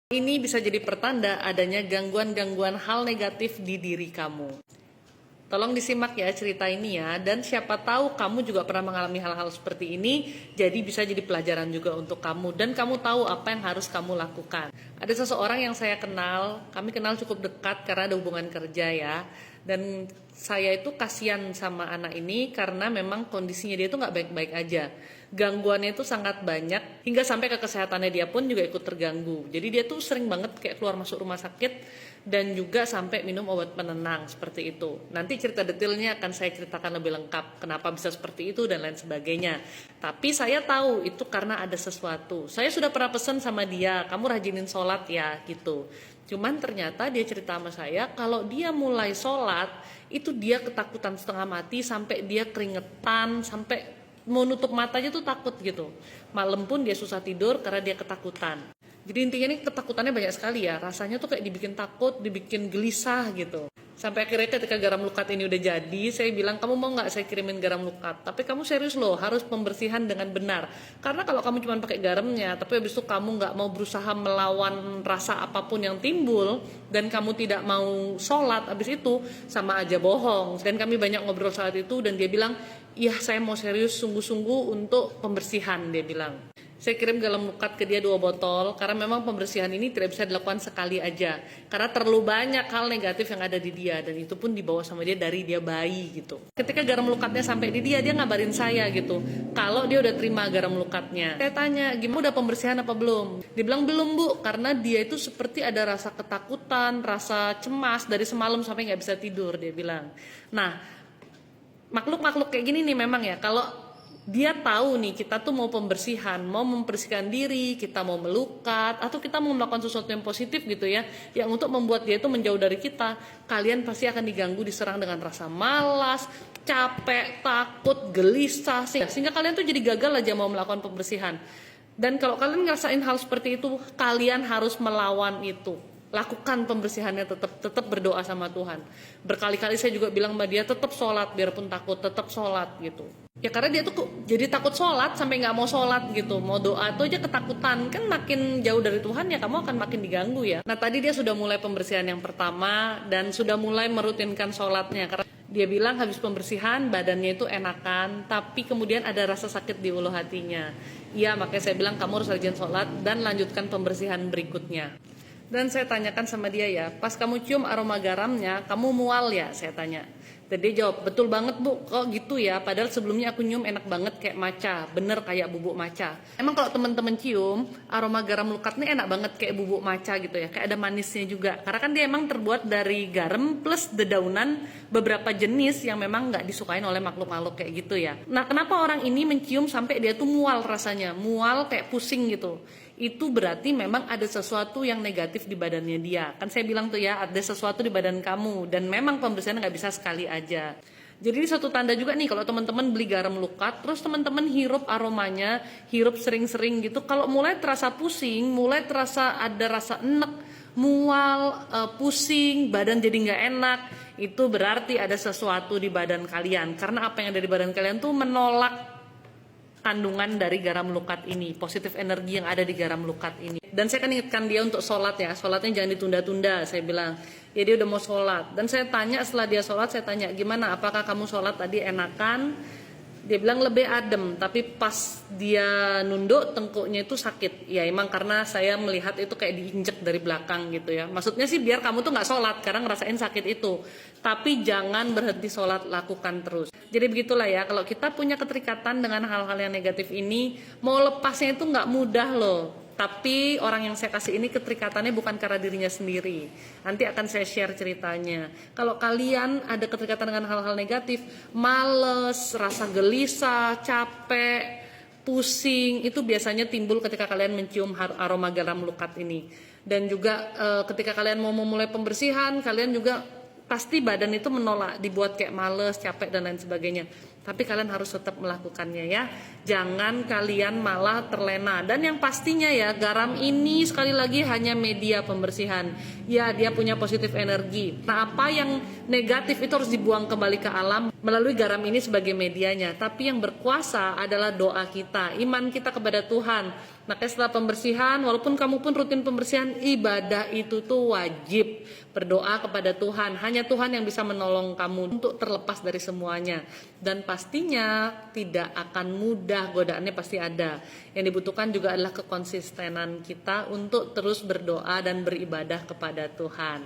Ini bisa jadi pertanda adanya gangguan-gangguan hal negatif di diri kamu. Tolong disimak ya cerita ini ya, dan siapa tahu kamu juga pernah mengalami hal-hal seperti ini, jadi bisa jadi pelajaran juga untuk kamu, dan kamu tahu apa yang harus kamu lakukan. Ada seseorang yang saya kenal, kami kenal cukup dekat karena ada hubungan kerja ya, dan saya itu kasihan sama anak ini karena memang kondisinya dia itu nggak baik-baik aja. Gangguannya itu sangat banyak, hingga sampai ke kesehatannya dia pun juga ikut terganggu. Jadi dia tuh sering banget kayak keluar masuk rumah sakit, dan juga sampai minum obat penenang seperti itu. Nanti cerita detailnya akan saya ceritakan lebih lengkap, kenapa bisa seperti itu dan lain sebagainya. Tapi saya tahu itu karena ada sesuatu. Saya sudah pernah pesan sama dia, kamu rajinin sholat ya gitu. Cuman ternyata dia cerita sama saya, kalau dia mulai sholat, itu dia ketakutan setengah mati, sampai dia keringetan, sampai mau nutup matanya tuh takut gitu. Malam pun dia susah tidur karena dia ketakutan. Jadi intinya ini ketakutannya banyak sekali ya. Rasanya tuh kayak dibikin takut, dibikin gelisah gitu. Sampai akhirnya ketika garam lukat ini udah jadi, saya bilang, kamu mau nggak saya kirimin garam lukat? Tapi kamu serius loh, harus pembersihan dengan benar. Karena kalau kamu cuma pakai garamnya, tapi habis itu kamu nggak mau berusaha melawan rasa apapun yang timbul, dan kamu tidak mau sholat, habis itu sama aja bohong. Dan kami banyak ngobrol saat itu, dan dia bilang, iya saya mau serius sungguh-sungguh untuk pembersihan, dia bilang. Saya kirim garam lukat ke dia 2 botol, karena memang pembersihan ini tidak bisa dilakukan sekali aja. Karena terlalu banyak hal negatif yang ada di dia, dan itu pun dibawa sama dia dari dia bayi gitu. Ketika garam lukatnya sampai di dia ngabarin saya gitu, kalau dia udah terima garam lukatnya. Saya tanya, gimana udah pembersihan apa belum? Dia bilang belum bu, karena dia itu seperti ada rasa ketakutan, rasa cemas dari semalam sampai nggak bisa tidur, dia bilang. Nah, makhluk-makhluk kayak gini nih memang ya, kalau dia tahu nih kita tuh mau pembersihan, mau membersihkan diri, kita mau melukat, atau kita mau melakukan sesuatu yang positif gitu ya, yang untuk membuat dia itu menjauh dari kita, kalian pasti akan diganggu, diserang dengan rasa malas, capek, takut, gelisah, sehingga kalian tuh jadi gagal aja mau melakukan pembersihan. Dan kalau kalian ngerasain hal seperti itu, kalian harus melawan itu. Lakukan pembersihannya, tetap berdoa sama Tuhan. Berkali-kali saya juga bilang sama dia, tetap sholat biarpun takut, tetap sholat gitu. Ya karena dia tuh kok jadi takut sholat sampai nggak mau sholat gitu, mau doa tuh aja ketakutan, kan makin jauh dari Tuhan ya kamu akan makin diganggu ya. Nah tadi dia sudah mulai pembersihan yang pertama dan sudah mulai merutinkan sholatnya, karena dia bilang habis pembersihan badannya itu enakan, tapi kemudian ada rasa sakit di ulu hatinya. Iya, makanya saya bilang kamu harus rajin sholat dan lanjutkan pembersihan berikutnya. Dan saya tanyakan sama dia ya, pas kamu cium aroma garamnya, kamu mual ya? Saya tanya. Dan dia jawab, betul banget bu, kok gitu ya, padahal sebelumnya aku nyium enak banget kayak matcha, bener kayak bubuk matcha. Emang kalau teman-teman cium, aroma garam lukat nih enak banget kayak bubuk matcha gitu ya, kayak ada manisnya juga. Karena kan dia emang terbuat dari garam plus dedaunan beberapa jenis yang memang nggak disukain oleh makhluk-makhluk kayak gitu ya. Nah kenapa orang ini mencium sampai dia tuh mual rasanya, mual kayak pusing gitu. Itu berarti memang ada sesuatu yang negatif di badannya dia. Kan saya bilang tuh ya, ada sesuatu di badan kamu, dan memang pembersihan nggak bisa sekali aja. Jadi ini satu tanda juga nih kalau teman-teman beli garam lukat, terus teman-teman hirup aromanya, hirup sering-sering gitu, kalau mulai terasa pusing, mulai terasa ada rasa enek, mual, pusing, badan jadi nggak enak, itu berarti ada sesuatu di badan kalian. Karena apa yang ada di badan kalian tuh menolak kandungan dari garam lukat ini, positif energi yang ada di garam lukat ini. Dan saya kan ingatkan dia untuk sholat ya, sholatnya jangan ditunda-tunda. Saya bilang, ya dia udah mau sholat. Dan saya tanya setelah dia sholat, saya tanya, gimana, apakah kamu sholat tadi enakan? Dia bilang lebih adem, tapi pas dia nunduk tengkuknya itu sakit. Ya emang karena saya melihat itu kayak diinjek dari belakang gitu ya. Maksudnya sih biar kamu tuh nggak sholat karena ngerasain sakit itu. Tapi jangan berhenti sholat, lakukan terus. Jadi begitulah ya, kalau kita punya keterikatan dengan hal-hal yang negatif ini, mau lepasnya itu nggak mudah loh. Tapi orang yang saya kasih ini keterikatannya bukan karena dirinya sendiri. Nanti akan saya share ceritanya. Kalau kalian ada keterikatan dengan hal-hal negatif, males, rasa gelisah, capek, pusing, itu biasanya timbul ketika kalian mencium aroma garam lukat ini. Dan juga ketika kalian mau memulai pembersihan, kalian juga pasti badan itu menolak, dibuat kayak males, capek dan lain sebagainya. Tapi kalian harus tetap melakukannya ya. Jangan kalian malah terlena. Dan yang pastinya ya, garam ini sekali lagi hanya media pembersihan. Ya, dia punya positif energi. Nah, apa yang negatif itu harus dibuang kembali ke alam. melalui garam ini sebagai medianya, tapi yang berkuasa adalah doa kita, iman kita kepada Tuhan. Maka setelah pembersihan, walaupun kamu pun rutin pembersihan, ibadah itu tuh wajib berdoa kepada Tuhan. Hanya Tuhan yang bisa menolong kamu untuk terlepas dari semuanya. Dan pastinya tidak akan mudah, godaannya pasti ada. Yang dibutuhkan juga adalah kekonsistenan kita untuk terus berdoa dan beribadah kepada Tuhan.